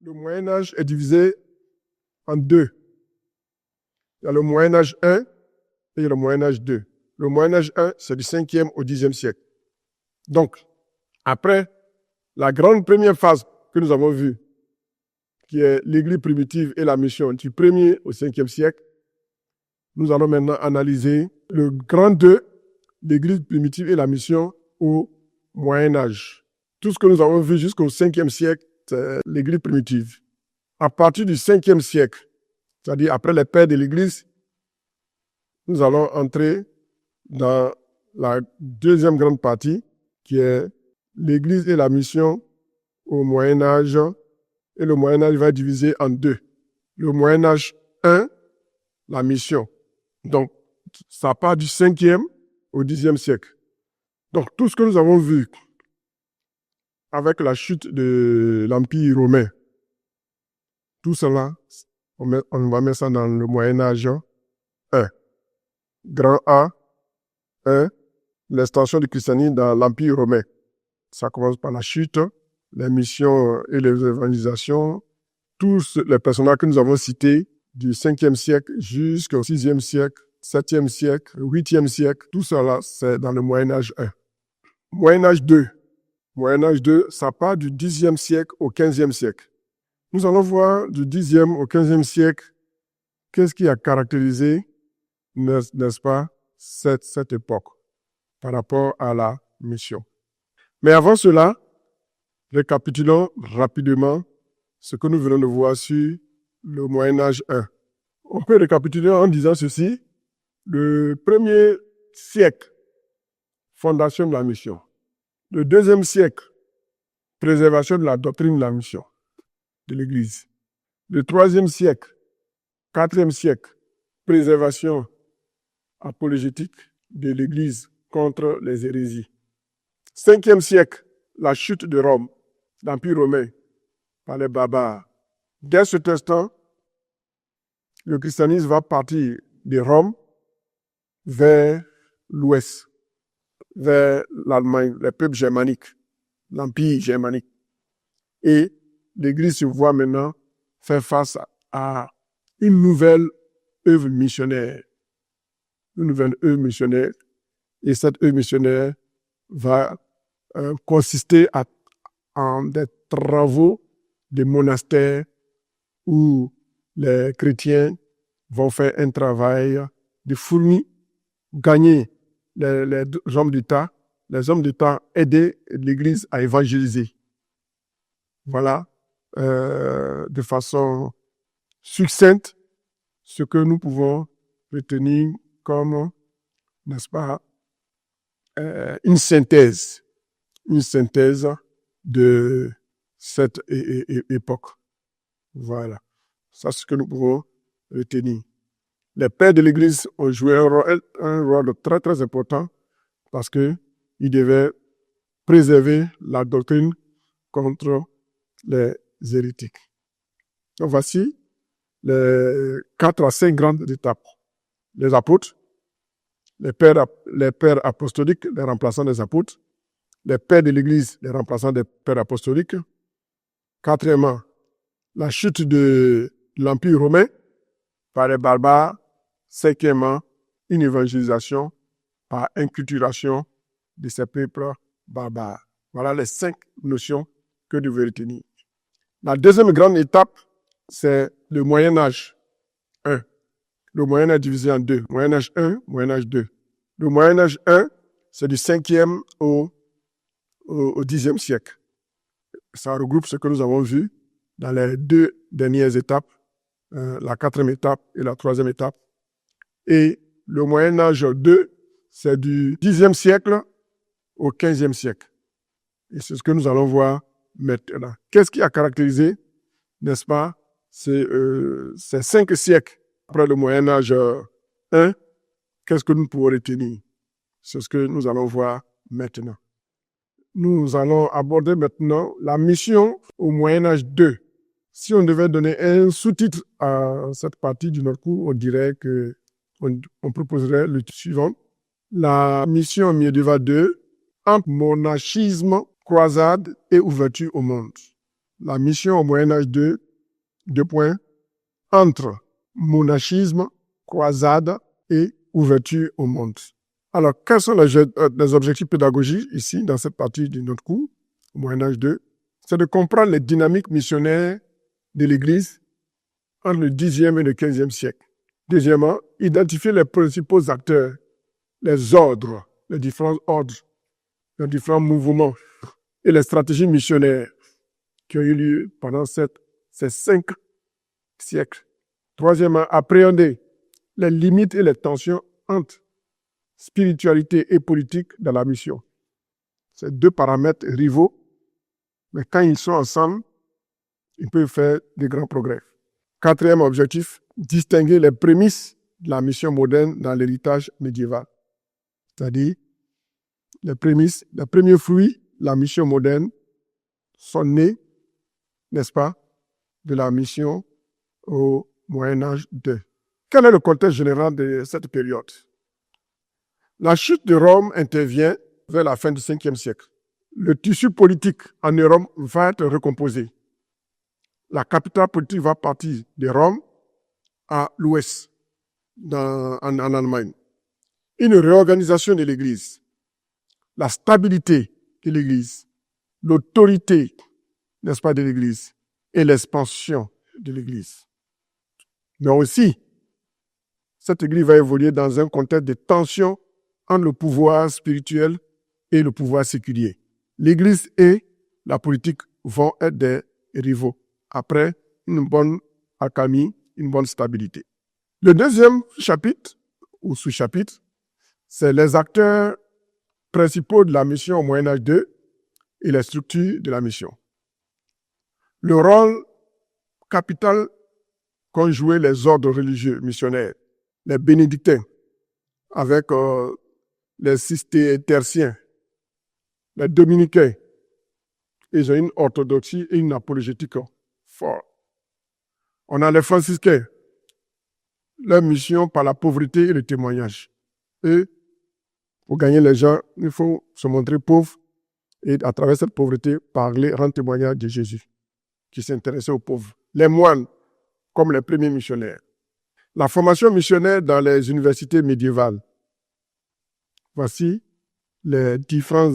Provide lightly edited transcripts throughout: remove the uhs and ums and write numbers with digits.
Le Moyen-Âge est divisé en deux. Il y a le Moyen-Âge 1 et il y a le Moyen-Âge 2. Le Moyen-Âge 1, c'est du 5e au 10e siècle. Donc, après la grande première phase que nous avons vue, qui est l'Église primitive et la mission du 1er au 5e siècle, nous allons maintenant analyser le grand 2, l'Église primitive et la mission au Moyen-Âge. Tout ce que nous avons vu jusqu'au 5e siècle, c'est l'Église primitive. À partir du 5e siècle, c'est-à-dire après les pères de l'Église, nous allons entrer dans la deuxième grande partie, qui est l'Église et la mission au Moyen-Âge. Et le Moyen-Âge va être divisé en deux. Le Moyen-Âge 1, la mission. Donc, ça part du 5e au 10e siècle. Donc, tout ce que nous avons vu avec la chute de l'Empire romain, tout cela, on va mettre ça dans le Moyen-Âge 1. Grand A, 1, l'extension du christianisme dans l'Empire romain. Ça commence par la chute, les missions et les évangélisations, tous les personnages que nous avons cités du 5e siècle jusqu'au 6e siècle, 7e siècle, 8e siècle, tout cela, c'est dans le Moyen-Âge 1. Moyen-Âge 2. Moyen-Âge 2, ça part du 10e siècle au 15e siècle. Nous allons voir du 10e au 15e siècle, qu'est-ce qui a caractérisé, n'est-ce pas, cette époque par rapport à la mission. Mais avant cela, récapitulons rapidement ce que nous venons de voir sur le Moyen-Âge 1. On peut récapituler en disant ceci. Le premier siècle, fondation de la mission. Le deuxième siècle, préservation de la doctrine de la mission de l'Église. Le troisième siècle, quatrième siècle, préservation apologétique de l'Église contre les hérésies. 5e siècle, la chute de Rome, l'Empire romain, par les barbares. Dès ce instant, le christianisme va partir de Rome vers l'ouest, vers l'Allemagne, les peuples germaniques, l'Empire germanique. Et l'Église se voit maintenant faire face à une nouvelle œuvre missionnaire. Une nouvelle œuvre missionnaire. Et cette œuvre missionnaire va consister en des travaux de monastères où les chrétiens vont faire un travail de fourmi, gagner les hommes d'État, aider l'Église à évangéliser. Voilà, de façon succincte, ce que nous pouvons retenir comme, n'est-ce pas, une synthèse de cette époque. Voilà, ça c'est ce que nous pouvons retenir. Les pères de l'Église ont joué un rôle très très important parce qu'ils devaient préserver la doctrine contre les hérétiques. Donc voici les 4 à 5 grandes étapes. Les apôtres, les pères apostoliques, les remplaçants des apôtres, les pères de l'Église, les remplaçants des pères apostoliques. Quatrièmement, la chute de l'Empire romain par les barbares. Cinquièmement, une évangélisation par inculturation de ces peuples barbares. Voilà les 5 notions que vous devez retenir. La deuxième grande étape, c'est le Moyen-Âge 1. Le Moyen-Âge divisé en deux. Moyen-Âge 1, Moyen-Âge 2. Le Moyen-Âge 1, c'est du 5e au 10e siècle. Ça regroupe ce que nous avons vu dans les 2 dernières étapes, la 4e étape et la 3e étape. Et le Moyen-Âge 2, c'est du 10e siècle au 15e siècle. Et c'est ce que nous allons voir maintenant. Qu'est-ce qui a caractérisé, n'est-ce pas, ces 5 siècles après le Moyen-Âge 1, qu'est-ce que nous pouvons retenir? C'est ce que nous allons voir maintenant. Nous allons aborder maintenant la mission au Moyen-Âge 2. Si on devait donner un sous-titre à cette partie de notre cours, on dirait que on proposerait le suivant. La mission médiévale 2, entre monachisme, croisade et ouverture au monde. La mission au Moyen-Âge 2, entre monachisme, croisade et ouverture au monde. Alors, quels sont les objectifs pédagogiques ici, dans cette partie de notre cours, au Moyen-Âge 2? C'est de comprendre les dynamiques missionnaires de l'Église entre le Xe et le XVe siècle. Deuxièmement, identifier les principaux acteurs, les ordres, les différents ordres, les différents mouvements et les stratégies missionnaires qui ont eu lieu pendant ces 5 siècles. Troisièmement, appréhender les limites et les tensions entre spiritualité et politique dans la mission. Ces 2 paramètres rivaux, mais quand ils sont ensemble, ils peuvent faire de grands progrès. Quatrième objectif, distinguer les prémices de la mission moderne dans l'héritage médiéval. C'est-à-dire, les prémices, les premiers fruits de la mission moderne sont nés, n'est-ce pas, de la mission au Moyen-Âge 2. Quel est le contexte général de cette période? La chute de Rome intervient vers la fin du 5e siècle. Le tissu politique en Europe va être recomposé. La capitale politique va partir de Rome à l'ouest, en Allemagne. Une réorganisation de l'Église, la stabilité de l'Église, l'autorité, n'est-ce pas, de l'Église et l'expansion de l'Église. Mais aussi, cette Église va évoluer dans un contexte de tension entre le pouvoir spirituel et le pouvoir séculier. L'Église et la politique vont être des rivaux après une bonne accalmie, une bonne stabilité. Le deuxième chapitre, ou sous-chapitre, c'est les acteurs principaux de la mission au Moyen-Âge 2 et les structures de la mission. Le rôle capital qu'ont joué les ordres religieux missionnaires, les bénédictins, avec les cisterciens, les dominicains. Ils ont une orthodoxie et une apologétique forte. On a les franciscains, leur mission par la pauvreté et le témoignage. Et pour gagner les gens, il faut se montrer pauvre et à travers cette pauvreté, parler, rendre témoignage de Jésus, qui s'intéressait aux pauvres. Les moines, comme les premiers missionnaires. La formation missionnaire dans les universités médiévales. Voici les différents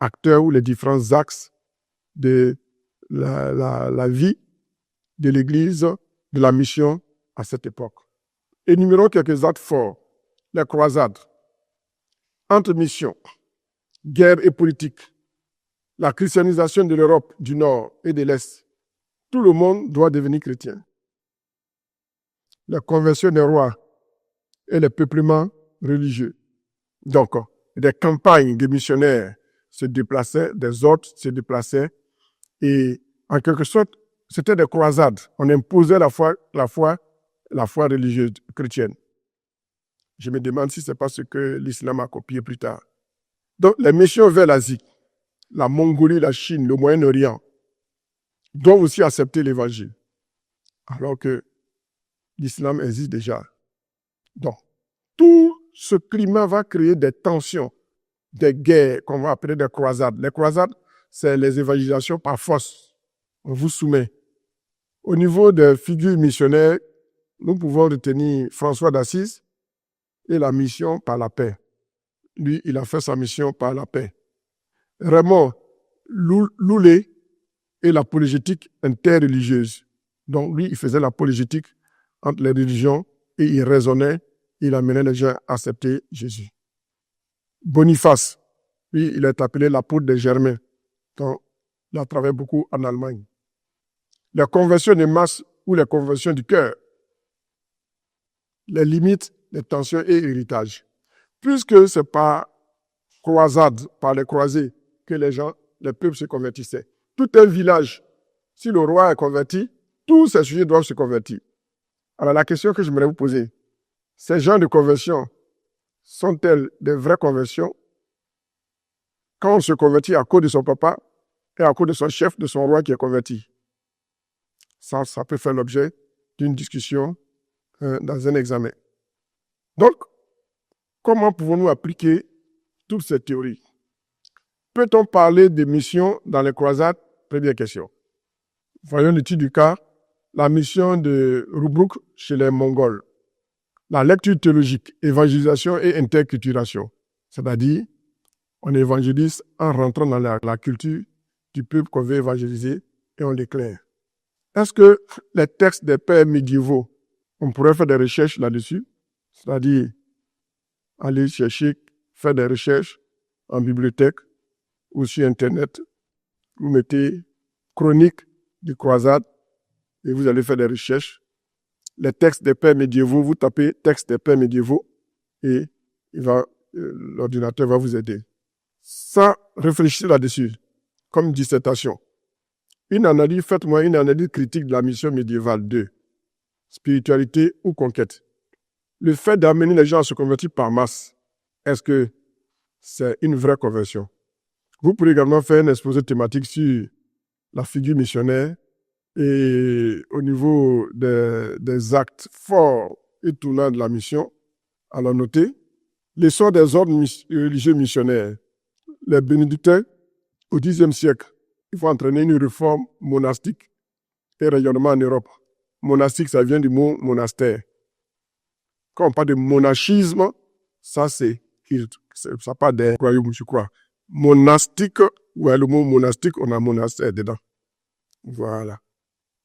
acteurs ou les différents axes de la vie de l'Église, de la mission à cette époque. Énumérons quelques actes forts. Les croisades, entre missions, guerre et politique, la christianisation de l'Europe du Nord et de l'Est. Tout le monde doit devenir chrétien. La conversion des rois et le peuplement religieux. Donc, des campagnes de missionnaires se déplaçaient, des ordres se déplaçaient, et en quelque sorte, c'était des croisades. On imposait la foi religieuse chrétienne. Je me demande si ce n'est pas ce que l'islam a copié plus tard. Donc, les missions vers l'Asie, la Mongolie, la Chine, le Moyen-Orient, doivent aussi accepter l'évangile, alors que l'islam existe déjà. Donc, tout ce climat va créer des tensions, des guerres qu'on va appeler des croisades. Les croisades, c'est les évangélisations par force. On vous soumet. Au niveau des figures missionnaires, nous pouvons retenir François d'Assise et la mission par la paix. Lui, il a fait sa mission par la paix. Raymond Loulé et l'apologétique interreligieuse. Donc, lui, il faisait l'apologétique entre les religions et il raisonnait, il amenait les gens à accepter Jésus. Boniface, lui, il est appelé l'apôtre des Germains. Donc, il a travaillé beaucoup en Allemagne. Les conversions de masse ou les conversions du cœur, les limites, les tensions et l'héritage. Puisque c'est par croisade, par les croisés, que les peuples se convertissaient. Tout un village, si le roi est converti, tous ces sujets doivent se convertir. Alors la question que j'aimerais vous poser, ces gens de conversion sont-elles des vraies conversions? Quand on se convertit à cause de son papa et à cause de son chef, de son roi qui est converti. Ça peut faire l'objet d'une discussion dans un examen. Donc, comment pouvons-nous appliquer toutes ces théories? Peut-on parler de mission dans les croisades Première question. Voyons l'étude du cas. La mission de Rubruck chez les Mongols. La lecture théologique, évangélisation et interculturation. C'est-à-dire, on évangélise en rentrant dans la culture du peuple qu'on veut évangéliser et on l'éclaire. Est-ce que les textes des pères médiévaux, on pourrait faire des recherches là-dessus? C'est-à-dire, aller chercher, faire des recherches en bibliothèque ou sur Internet. Vous mettez chronique des croisades et vous allez faire des recherches. Les textes des pères médiévaux, vous tapez textes des pères médiévaux et l'ordinateur va vous aider. Ça, réfléchissez là-dessus, comme dissertation. Faites-moi une analyse critique de la mission médiévale 2. Spiritualité ou conquête. Le fait d'amener les gens à se convertir par masse, est-ce que c'est une vraie conversion? Vous pourrez également faire un exposé thématique sur la figure missionnaire et au niveau des actes forts et tournants de la mission. Alors notez, l'essor des ordres religieux missionnaires. Les bénédictins, au Xe siècle, il faut entraîner une réforme monastique et rayonnement en Europe. Monastique, ça vient du mot monastère. Quand on parle de monachisme, ça part des royaumes, je crois. Monastique, ouais, le mot monastique, on a monastère dedans. Voilà.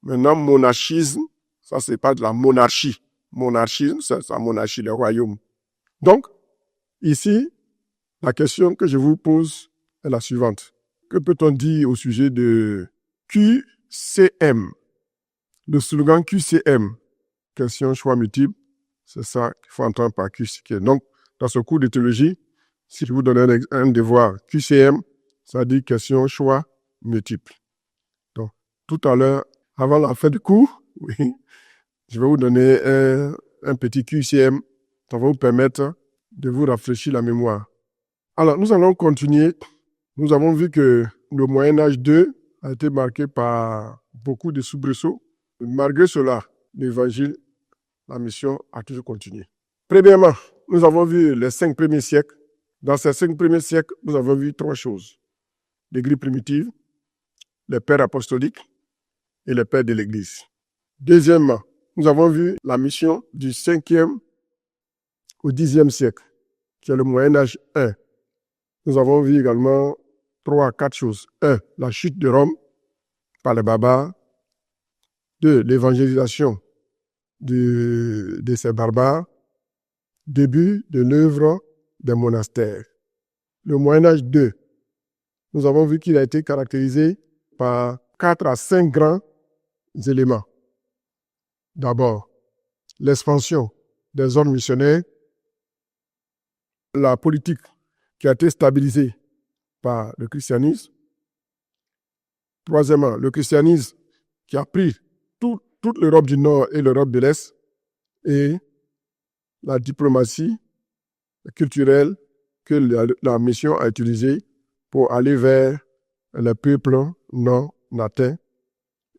Maintenant, monachisme, ça c'est pas de la monarchie. Monarchisme, c'est la monarchie, le royaume. Donc, ici, la question que je vous pose est la suivante. Que peut-on dire au sujet de QCM? Le slogan QCM, question choix multiple, c'est ça qu'il faut entendre par QCM. Donc, dans ce cours de théologie, si je vous donne un devoir QCM, ça dit question choix multiple. Donc, tout à l'heure, avant la fin du cours, oui, je vais vous donner un petit QCM. Ça va vous permettre de vous rafraîchir la mémoire. Alors, nous allons continuer. Nous avons vu que le Moyen-Âge 2 a été marqué par beaucoup de soubresauts. Malgré cela, l'évangile, la mission a toujours continué. Premièrement, nous avons vu les 5 premiers siècles. Dans ces 5 premiers siècles, nous avons vu 3 choses. L'Église primitive, les pères apostoliques et les pères de l'Église. Deuxièmement, nous avons vu la mission du 5e au 10e siècle, qui est le Moyen-Âge 1. Nous avons vu également 3 à 4 choses. 1. La chute de Rome par les barbares. 2. L'évangélisation de ces barbares. Début de l'œuvre des monastères. Le Moyen-Âge 2. Nous avons vu qu'il a été caractérisé par 4 à 5 grands éléments. D'abord, l'expansion des ordres missionnaires, la politique qui a été stabilisée par le christianisme. Troisièmement, le christianisme qui a pris toute l'Europe du Nord et l'Europe de l'Est, et la diplomatie culturelle que la mission a utilisée pour aller vers les peuples non atteints.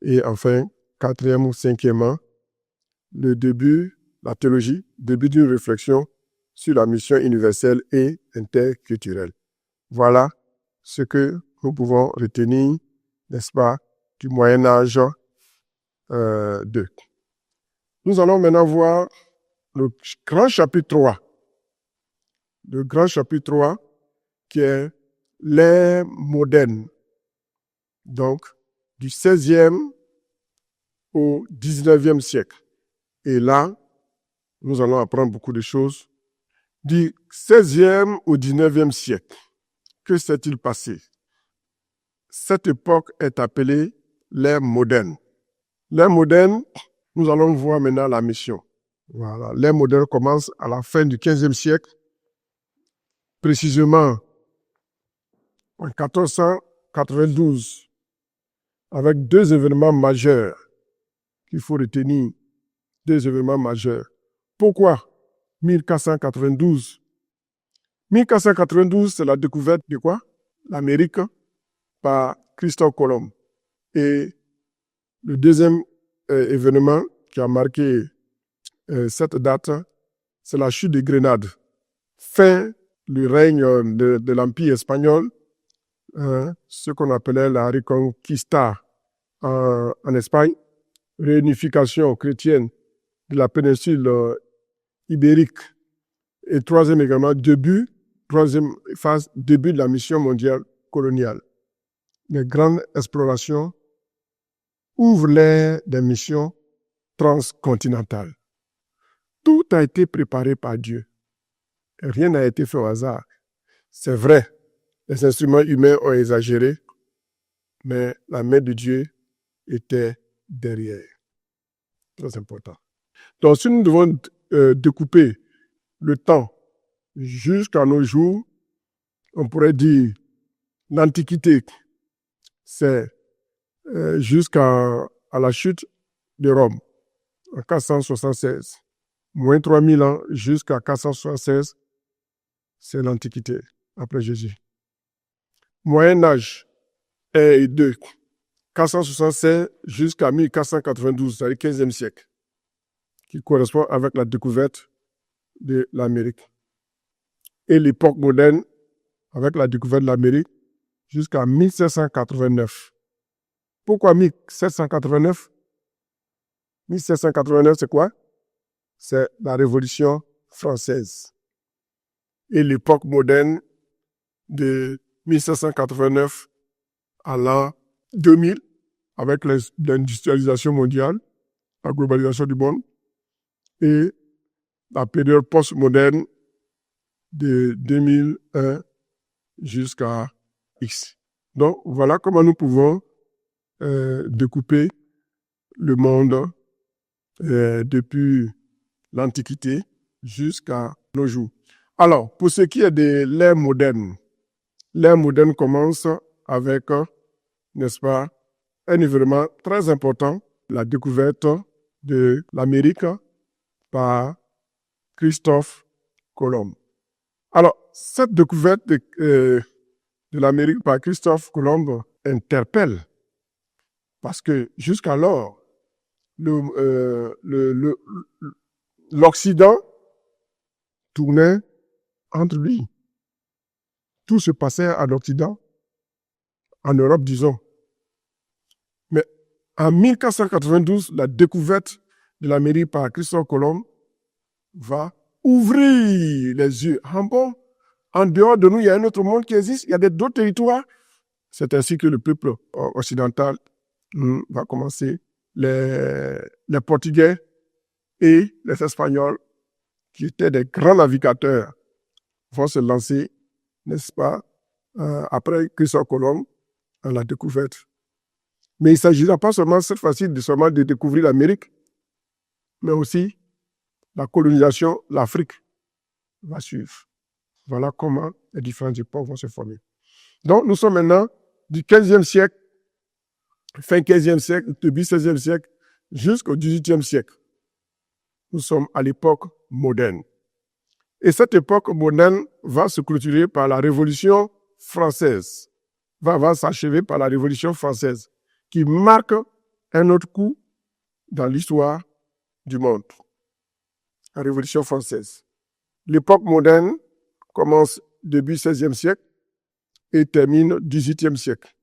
Et enfin, quatrième ou cinquièmement, le début, la théologie, début d'une réflexion sur la mission universelle et interculturelle. Voilà ce que nous pouvons retenir, n'est-ce pas, du Moyen-Âge 2. Nous allons maintenant voir le grand chapitre 3. Le grand chapitre 3 qui est l'ère moderne. Donc, du 16e au 19e siècle. Et là, nous allons apprendre beaucoup de choses. Du 16e au 19e siècle, que s'est-il passé? Cette époque est appelée l'ère moderne. L'ère moderne, nous allons voir maintenant la mission. Voilà. L'ère moderne commence à la fin du 15e siècle, précisément en 1492, avec 2 événements majeurs qu'il faut retenir. 2 événements majeurs. Pourquoi 1492? 1492, c'est la découverte de quoi? L'Amérique par Christophe Colomb. Et le deuxième événement qui a marqué cette date, c'est la chute de Grenade. Fin du règne de l'Empire espagnol, ce qu'on appelait la Reconquista en Espagne, réunification chrétienne de la péninsule ibérique, et troisième phase, début de la mission mondiale coloniale. Les grandes explorations ouvrent l'ère des missions transcontinentales. Tout a été préparé par Dieu. Rien n'a été fait au hasard. C'est vrai, les instruments humains ont exagéré, mais la main de Dieu était derrière. Très important. Donc, si nous devons découper le temps jusqu'à nos jours, on pourrait dire l'Antiquité, c'est jusqu'à la chute de Rome, en 476. Moins 3000 ans jusqu'à 476, c'est l'Antiquité, après Jésus. Moyen-Âge, 1 et 2, 476 jusqu'à 1492, c'est-à-dire 15e siècle, qui correspond avec la découverte de l'Amérique. Et l'époque moderne, avec la découverte de l'Amérique, jusqu'à 1789. Pourquoi 1789? 1789, c'est quoi? C'est la Révolution française. Et l'époque moderne de 1789 à l'an 2000, avec l'industrialisation mondiale, la globalisation du monde, et la période post-moderne de 2001 jusqu'à X. Donc, voilà comment nous pouvons découper le monde depuis l'Antiquité jusqu'à nos jours. Alors, pour ce qui est de l'ère moderne commence avec, n'est-ce pas, un événement très important, la découverte de l'Amérique par Christophe Colomb. Alors, cette découverte de l'Amérique par Christophe Colomb interpelle, parce que jusqu'alors, l'Occident tournait entre lui. Tout se passait à l'Occident, en Europe, disons. Mais en 1492, la découverte de l'Amérique par Christophe Colomb va ouvrir les yeux. En dehors de nous, il y a un autre monde qui existe, il y a d'autres territoires. C'est ainsi que le peuple occidental va commencer. Les Portugais et les Espagnols, qui étaient des grands navigateurs, vont se lancer, n'est-ce pas, après Christophe Colomb, à la découverte. Mais il ne s'agira pas seulement cette fois-ci de découvrir l'Amérique, mais aussi la colonisation, l'Afrique va suivre. Voilà comment les différentes époques vont se former. Donc, nous sommes maintenant du 15e siècle, fin 15e siècle, début 16e siècle, jusqu'au 18e siècle. Nous sommes à l'époque moderne. Et cette époque moderne va se clôturer par la Révolution française, va s'achever par la Révolution française, qui marque un autre coup dans l'histoire du monde. La Révolution française. L'époque moderne commence début 16e siècle et termine 18e siècle.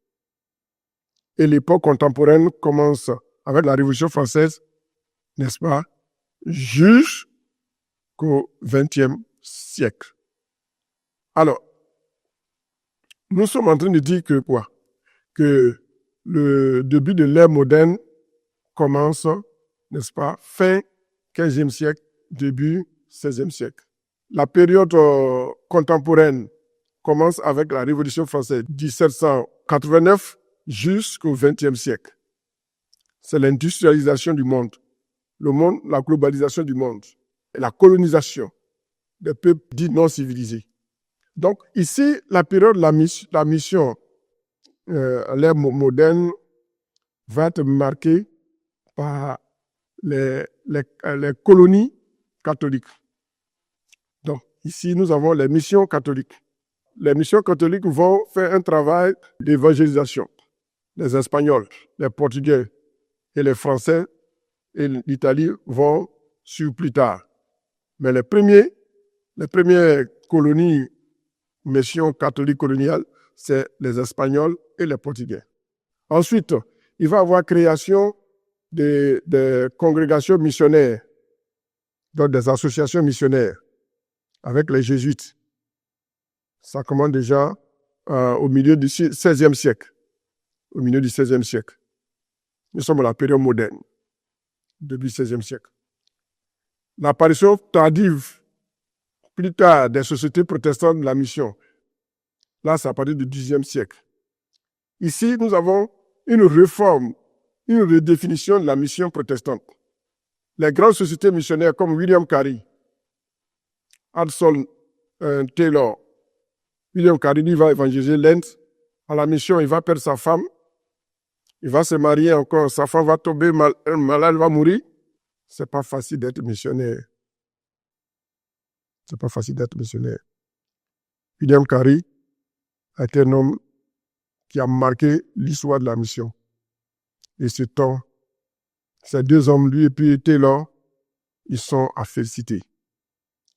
Et l'époque contemporaine commence avec la Révolution française, n'est-ce pas, jusqu'au 20e siècle. Alors, nous sommes en train de dire que quoi? Que le début de l'ère moderne commence, n'est-ce pas, fin 15e siècle, début 16e siècle. La période contemporaine commence avec la Révolution française, 1789 jusqu'au 20e siècle. C'est l'industrialisation du monde. Le monde, la globalisation du monde et la colonisation des peuples dits non civilisés. Donc ici, la période de la mission, l'ère moderne, va être marquée par les colonies catholiques. Donc ici, nous avons les missions catholiques. Les missions catholiques vont faire un travail d'évangélisation. Les Espagnols, les Portugais et les Français et l'Italie vont suivre plus tard. Mais les premières colonies, missions catholiques coloniales, c'est les Espagnols et les Portugais. Ensuite, il va y avoir création des congrégations missionnaires, donc des associations missionnaires avec les jésuites. Ça commence déjà au milieu du XVIe siècle. Au milieu du XVIe siècle. Nous sommes à la période moderne, début du XVIe siècle. L'apparition tardive, plus tard, des sociétés protestantes de la mission. Là, c'est à partir du Xe siècle. Ici, nous avons une réforme, une redéfinition de la mission protestante. Les grandes sociétés missionnaires comme William Carey, Hudson Taylor, William Carey, lui, va évangéliser l'Inde. À la mission, il va perdre sa femme. Il va se marier encore. Sa femme va tomber malade, elle va mourir. C'est pas facile d'être missionnaire. C'est pas facile d'être missionnaire. William Carey a été un homme qui a marqué l'histoire de la mission. Et ce temps, ces deux hommes, lui et puis Taylor, ils sont à féliciter.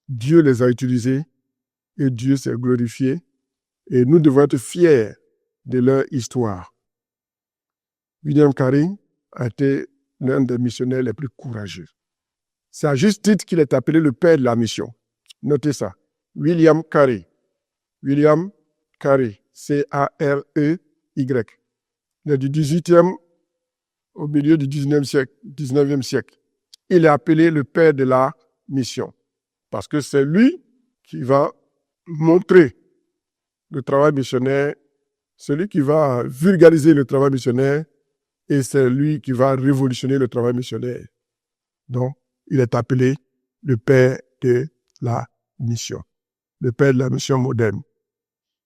Dieu les a utilisés et Dieu s'est glorifié. Et nous devons être fiers de leur histoire. William Carey a été l'un des missionnaires les plus courageux. C'est à juste titre qu'il est appelé le père de la mission. Notez ça. William Carey. William Carey. C-A-R-E-Y. Il est du 18e au milieu du 19e siècle. Il est appelé le père de la mission. Parce que c'est lui qui va montrer le travail missionnaire, celui qui va vulgariser le travail missionnaire, et c'est lui qui va révolutionner le travail missionnaire. Donc, il est appelé le père de la mission, le père de la mission moderne.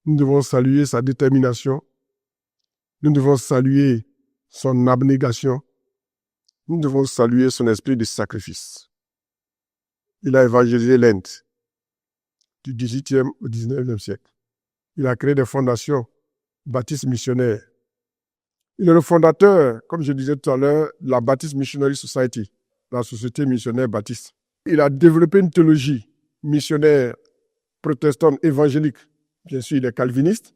Nous devons saluer sa détermination, nous devons saluer son abnégation, nous devons saluer son esprit de sacrifice. Il a évangélisé l'Inde du 18e au 19e siècle. Il a créé des fondations baptistes missionnaires. Il est le fondateur, comme je disais tout à l'heure, de la Baptist Missionary Society, la société missionnaire baptiste. Il a développé une théologie missionnaire protestante évangélique. Bien sûr, il est calviniste,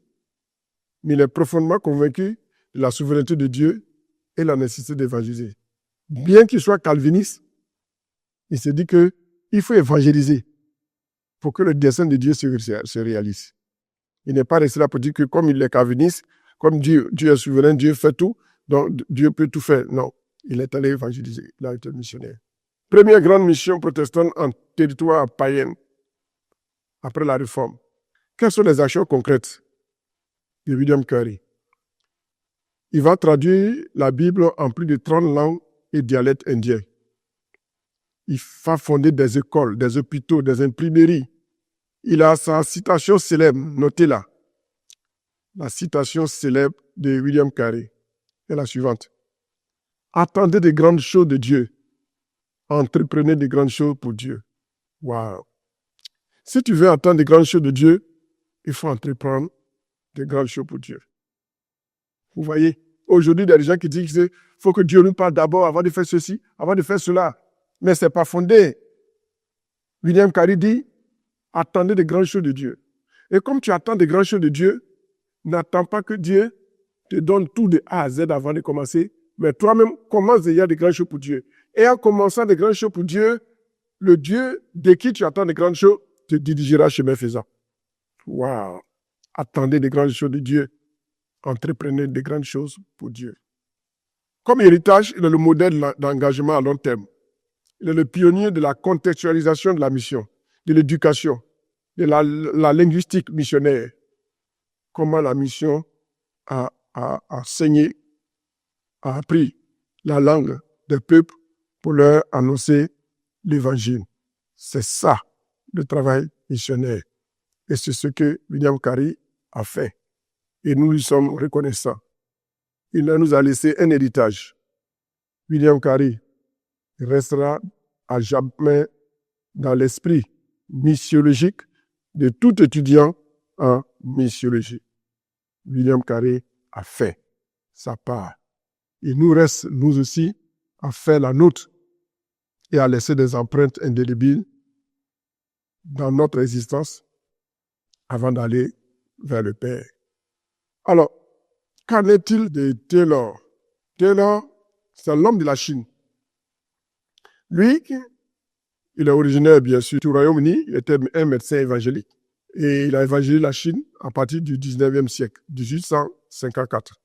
mais il est profondément convaincu de la souveraineté de Dieu et la nécessité d'évangéliser. Bien qu'il soit calviniste, il se dit qu'il faut évangéliser pour que le dessein de Dieu se réalise. Il n'est pas resté là pour dire que comme il est calviniste, comme Dieu est souverain, Dieu fait tout, donc Dieu peut tout faire. Non, il est allé évangéliser, il a été missionnaire. Première grande mission protestante en territoire païen, après la Réforme. Quelles sont les actions concrètes de William Carey? Il va traduire la Bible en plus de 30 langues et dialectes indiens. Il va fonder des écoles, des hôpitaux, des imprimeries. Il a sa citation célèbre, notez-la. La citation célèbre de William Carey est la suivante. Attendez de grandes choses de Dieu. Entreprenez de grandes choses pour Dieu. Waouh! Si tu veux attendre de grandes choses de Dieu, il faut entreprendre de grandes choses pour Dieu. Vous voyez, aujourd'hui, il y a des gens qui disent qu'il faut que Dieu nous parle d'abord avant de faire ceci, avant de faire cela. Mais ce n'est pas fondé. William Carey dit, attendez de grandes choses de Dieu. Et comme tu attends de grandes choses de Dieu, n'attends pas que Dieu te donne tout de A à Z avant de commencer, mais toi-même, commence déjà de grandes choses pour Dieu. Et en commençant de grandes choses pour Dieu, le Dieu de qui tu attends de grandes choses te dirigera chemin faisant. Waouh! Attendez de grandes choses de Dieu. Entreprenez de grandes choses pour Dieu. Comme héritage, il est le modèle d'engagement à long terme. Il est le pionnier de la contextualisation de la mission, de l'éducation, de la linguistique missionnaire. Comment la mission a enseigné, a appris la langue des peuples pour leur annoncer l'évangile. C'est ça, le travail missionnaire. Et c'est ce que William Carey a fait. Et nous lui sommes reconnaissants. Il nous a laissé un héritage. William Carey restera à jamais dans l'esprit missiologique de tout étudiant en missiologie. William Carey a fait sa part. Il nous reste, nous aussi, à faire la nôtre et à laisser des empreintes indélébiles dans notre existence avant d'aller vers le Père. Alors, qu'en est-il de Taylor? Taylor, c'est l'homme de la Chine. Lui, il est originaire, bien sûr, du Royaume-Uni. Il était un médecin évangélique. Et il a évangélisé la Chine à partir du 19e siècle, 1854.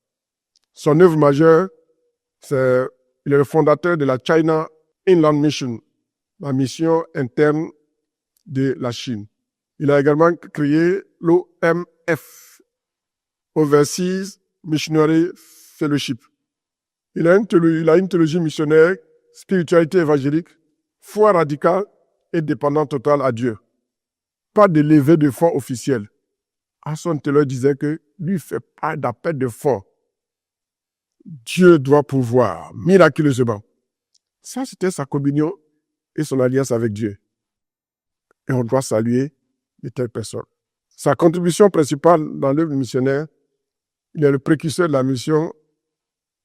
Son œuvre majeure, il est le fondateur de la China Inland Mission, la mission interne de la Chine. Il a également créé l'OMF, Overseas Missionary Fellowship. Il a une théologie missionnaire, spiritualité évangélique, foi radicale et dépendance totale à Dieu. Pas de levée de fonds officielle. Hudson Taylor disait que lui fait pas d'appel de fonds. Dieu doit pouvoir miraculeusement. Ça, c'était sa communion et son alliance avec Dieu. Et on doit saluer de telles personnes. Sa contribution principale dans l'œuvre missionnaire, il est le précurseur de la mission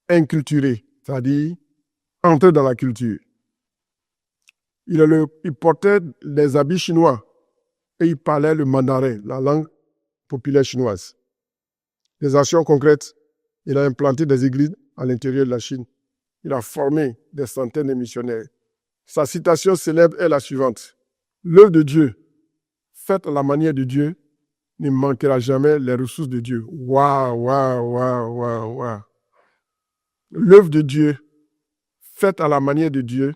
inculturée, c'est-à-dire entrer dans la culture. Il portait des habits chinois et il parlait le mandarin, la langue populaire chinoise. Des actions concrètes, il a implanté des églises à l'intérieur de la Chine. Il a formé des centaines de missionnaires. Sa citation célèbre est la suivante. L'œuvre de Dieu, faite à la manière de Dieu, ne manquera jamais les ressources de Dieu. Waouh, waouh, waouh, waouh, waouh. L'œuvre de Dieu, faite à la manière de Dieu,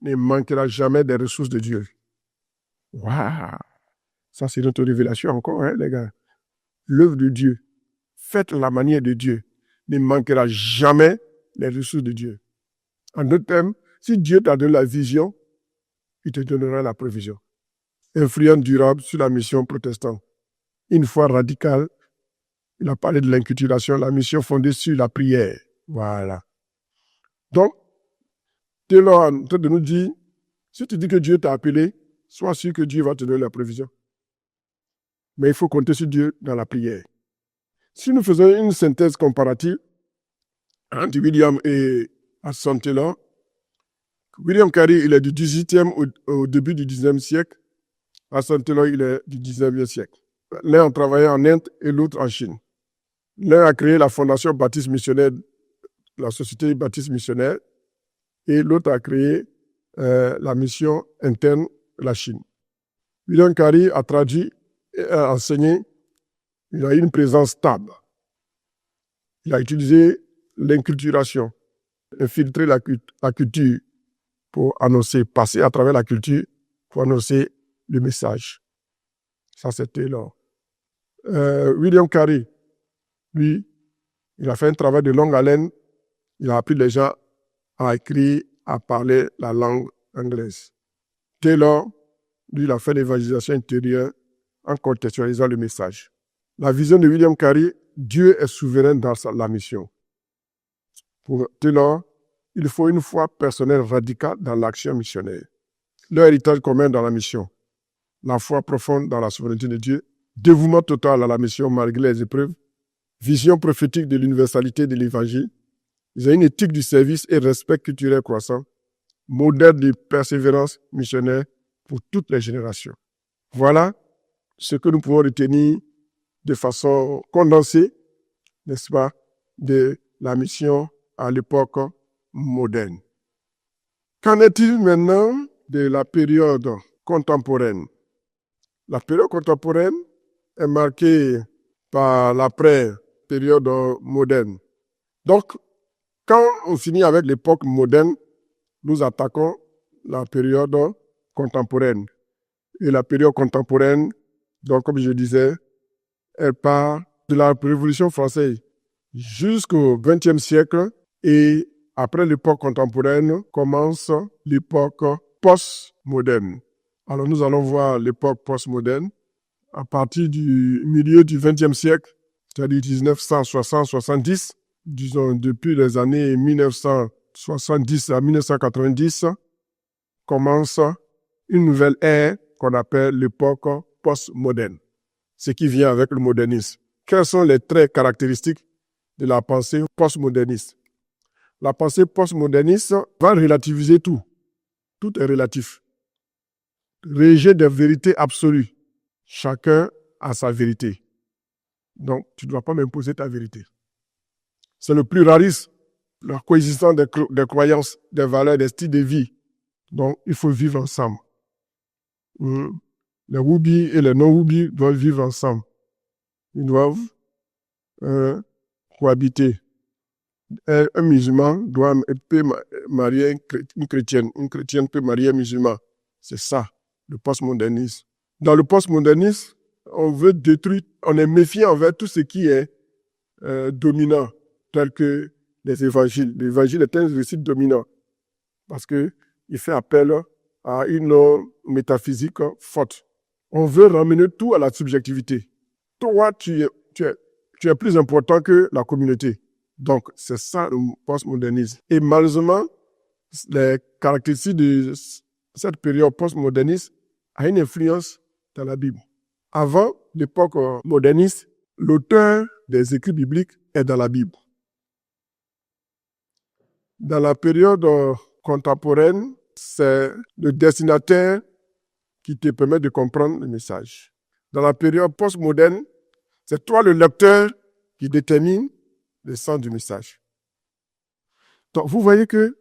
ne manquera jamais des ressources de Dieu. Waouh! Ça, c'est notre révélation encore, hein, les gars. L'œuvre de Dieu, faite à la manière de Dieu, ne manquera jamais les ressources de Dieu. En d'autres termes, si Dieu t'a donné la vision, il te donnera la provision. Influence durable sur la mission protestante. Une foi radicale, il a parlé de l'inculturation, la mission fondée sur la prière. Voilà. Donc, Taylor est en train de nous dire, si tu dis que Dieu t'a appelé, sois sûr que Dieu va te donner la provision. Mais il faut compter sur Dieu dans la prière. Si nous faisons une synthèse comparative entre William et Hudson Taylor, William Carey, il est du 18e au début du 19e siècle. Hudson Taylor, il est du 19e siècle. L'un a travaillé en Inde et l'autre en Chine. L'un a créé la Fondation Baptiste Missionnaire, la Société Baptiste Missionnaire, et l'autre a créé la mission interne de la Chine. William Carey a traduit et a enseigné. Il a eu une présence stable. Il a utilisé l'inculturation, infiltrer la culture pour annoncer, passer à travers la culture pour annoncer le message. Ça, c'était là. William Carey, lui, il a fait un travail de longue haleine. Il a appris les gens à écrire, à parler la langue anglaise. Taylor, lui, il a fait l'évangélisation intérieure en contextualisant le message. La vision de William Carey, Dieu est souverain dans la mission. Pour Taylor, il faut une foi personnelle radicale dans l'action missionnaire. Leur héritage commun dans la mission, la foi profonde dans la souveraineté de Dieu, dévouement total à la mission malgré les épreuves, vision prophétique de l'universalité de l'Évangile, ils ont une éthique du service et respect culturel croissant, modèle de persévérance missionnaire pour toutes les générations. Voilà ce que nous pouvons retenir de façon condensée, n'est-ce pas, de la mission à l'époque moderne. Qu'en est-il maintenant de la période contemporaine? La période contemporaine est marquée par l'après-période moderne. Donc, quand on finit avec l'époque moderne, nous attaquons la période contemporaine. Et la période contemporaine, donc comme je disais, elle part de la Révolution française jusqu'au XXe siècle et après l'époque contemporaine commence l'époque postmoderne. Alors nous allons voir l'époque postmoderne à partir du milieu du XXe siècle, c'est-à-dire 1960-70, disons depuis les années 1970 à 1990, commence une nouvelle ère qu'on appelle l'époque postmoderne, ce qui vient avec le modernisme. Quels sont les traits caractéristiques de la pensée postmoderniste? La pensée postmoderniste va relativiser tout. Tout est relatif. Rejet des vérités absolues. Chacun a sa vérité. Donc, tu ne dois pas m'imposer ta vérité. C'est le pluralisme, la coexistence des croyances, des valeurs, des styles de vie. Donc, il faut vivre ensemble. Les Woubi et les non-Woubi doivent vivre ensemble. Ils doivent cohabiter. Un musulman peut marier une chrétienne peut marier un musulman. C'est ça, le postmodernisme. Dans le postmodernisme, on veut détruire, on est méfiant envers tout ce qui est dominant, tel que les évangiles. L'évangile est un récit dominant parce qu'il fait appel à une métaphysique forte. On veut ramener tout à la subjectivité. Toi, tu es plus important que la communauté. Donc, c'est ça le postmodernisme. Et malheureusement, les caractéristiques de cette période postmoderniste a une influence dans la Bible. Avant l'époque moderniste, l'auteur des écrits bibliques est dans la Bible. Dans la période contemporaine, c'est le destinataire qui te permet de comprendre le message. Dans la période postmoderne, c'est toi le lecteur qui détermine le sens du message. Donc, vous voyez que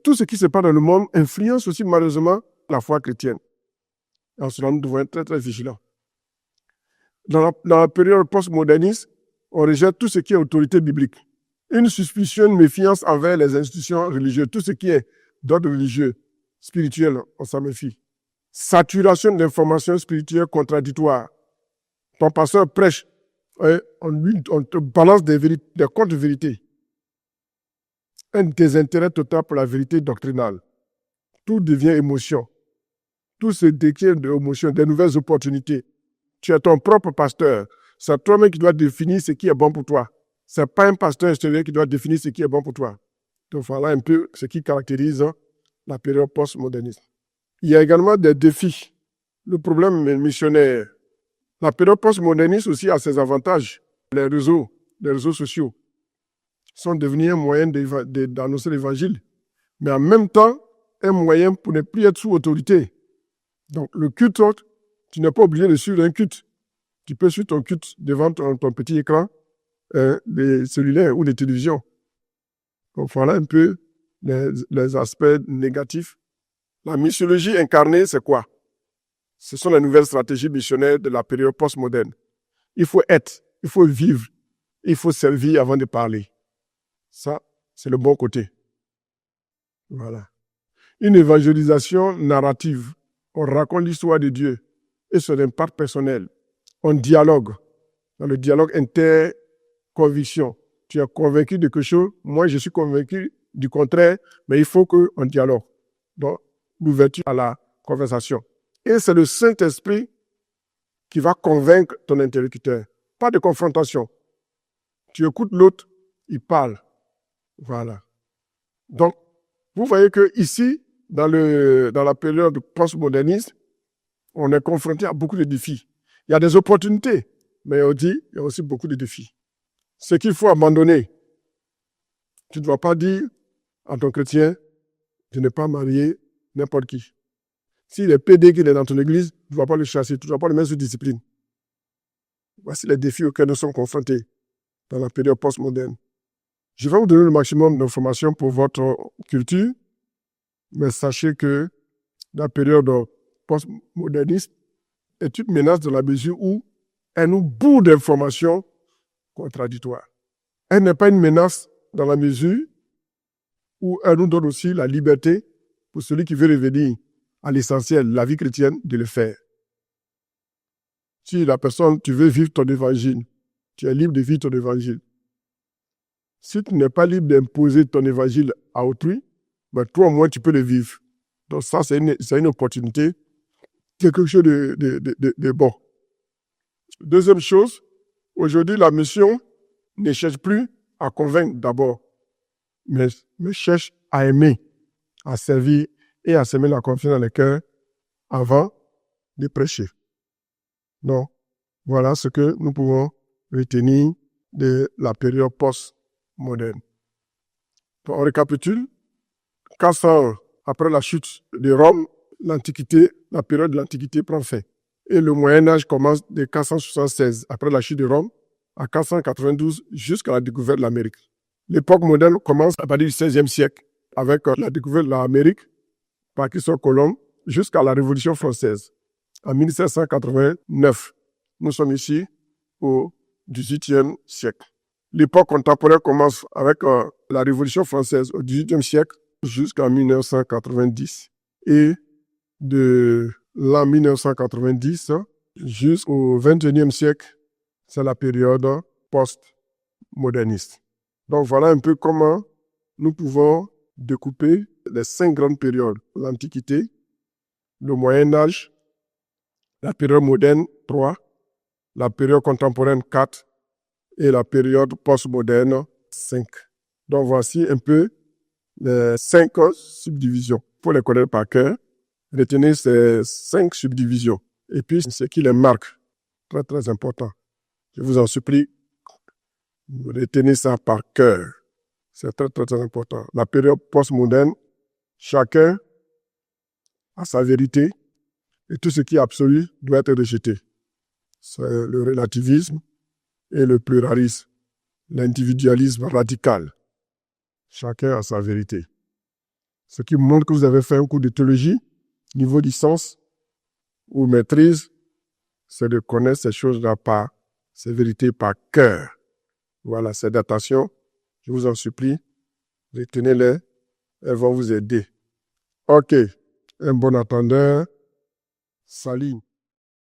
tout ce qui se passe dans le monde influence aussi malheureusement la foi chrétienne. En cela, nous devons être très, très vigilants. Dans la période postmoderniste, on rejette tout ce qui est autorité biblique. Une suspicion, une méfiance envers les institutions religieuses, tout ce qui est d'ordre religieux, spirituel, on s'en méfie. Saturation d'informations spirituelles contradictoires. Ton pasteur prêche, on te balance des contre-vérités. Un désintérêt total pour la vérité doctrinale. Tout devient émotion. Tout se décline d'émotion, des nouvelles opportunités. Tu es ton propre pasteur. C'est toi-même qui dois définir ce qui est bon pour toi. Ce n'est pas un pasteur extérieur qui doit définir ce qui est bon pour toi. Donc voilà un peu ce qui caractérise la période postmoderniste. Il y a également des défis. Le problème missionnaire. La période postmoderniste aussi a ses avantages. Les réseaux sociaux sont devenus un moyen d'annoncer l'évangile, mais en même temps, un moyen pour ne plus être sous autorité. Donc le culte, tu n'es pas obligé de suivre un culte. Tu peux suivre ton culte devant ton petit écran, des cellulaires ou des télévisions. Donc voilà un peu les aspects négatifs. La missiologie incarnée, c'est quoi? Ce sont les nouvelles stratégies missionnaires de la période postmoderne. Il faut être, il faut vivre, il faut servir avant de parler. Ça, c'est le bon côté. Voilà. Une évangélisation narrative. On raconte l'histoire de Dieu et son impact personnel. On dialogue. Dans le dialogue inter-conviction. Tu es convaincu de quelque chose, moi je suis convaincu du contraire, mais il faut qu'on dialogue. Donc, l'ouverture à la conversation. Et c'est le Saint-Esprit qui va convaincre ton interlocuteur. Pas de confrontation. Tu écoutes l'autre, il parle. Voilà. Donc, vous voyez que ici, dans la période postmoderniste, on est confronté à beaucoup de défis. Il y a des opportunités, mais on dit il y a aussi beaucoup de défis. Ce qu'il faut abandonner. Tu ne dois pas dire à ton chrétien, je n'ai pas marié n'importe qui. S'il est PD qui est dans ton église, tu ne dois pas le chasser, tu ne dois pas le mettre sous discipline. Voici les défis auxquels nous sommes confrontés dans la période postmoderne. Je vais vous donner le maximum d'informations pour votre culture, mais sachez que la période postmoderniste est une menace dans la mesure où elle nous bourre d'informations contradictoires. Elle n'est pas une menace dans la mesure où elle nous donne aussi la liberté pour celui qui veut revenir à l'essentiel, la vie chrétienne, de le faire. Si la personne, tu veux vivre ton évangile, tu es libre de vivre ton évangile. Si tu n'es pas libre d'imposer ton évangile à autrui, ben toi au moins tu peux le vivre. Donc ça, c'est une opportunité, quelque chose de bon. Deuxième chose, aujourd'hui la mission ne cherche plus à convaincre d'abord, mais cherche à aimer, à servir et à semer la confiance dans les cœurs avant de prêcher. Donc, voilà ce que nous pouvons retenir de la période post-moderne. Donc, on récapitule. 400 ans après la chute de Rome, la période de l'Antiquité prend fin. Et le Moyen-Âge commence de 476 après la chute de Rome à 492 jusqu'à la découverte de l'Amérique. L'époque moderne commence à partir du XVIe siècle avec la découverte de l'Amérique par Christophe Colomb jusqu'à la Révolution française. En 1789, nous sommes ici au XVIIIe siècle. L'époque contemporaine commence avec la Révolution française au XVIIIe siècle jusqu'en 1990. Et de l'an 1990 jusqu'au XXIe siècle, c'est la période post-moderniste. Donc voilà un peu comment nous pouvons découper les 5 grandes périodes. L'Antiquité, le Moyen-Âge, la période moderne 3, la période contemporaine 4 et la période post-moderne 5. Donc voici un peu les 5 subdivisions. Il faut les connaître par cœur. Retenez ces 5 subdivisions. Et puis ce qui les marque, très très important. Je vous en supplie, retenez ça par cœur. C'est très très très important. La période post-moderne, chacun a sa vérité et tout ce qui est absolu doit être rejeté. C'est le relativisme et le pluralisme, l'individualisme radical. Chacun a sa vérité. Ce qui montre que vous avez fait un cours de théologie, niveau licence ou maîtrise, c'est de connaître ces choses-là par, ces vérités par cœur. Voilà, ces datations, je vous en supplie, retenez-les, elles vont vous aider. Ok, un bon attendeur, salut.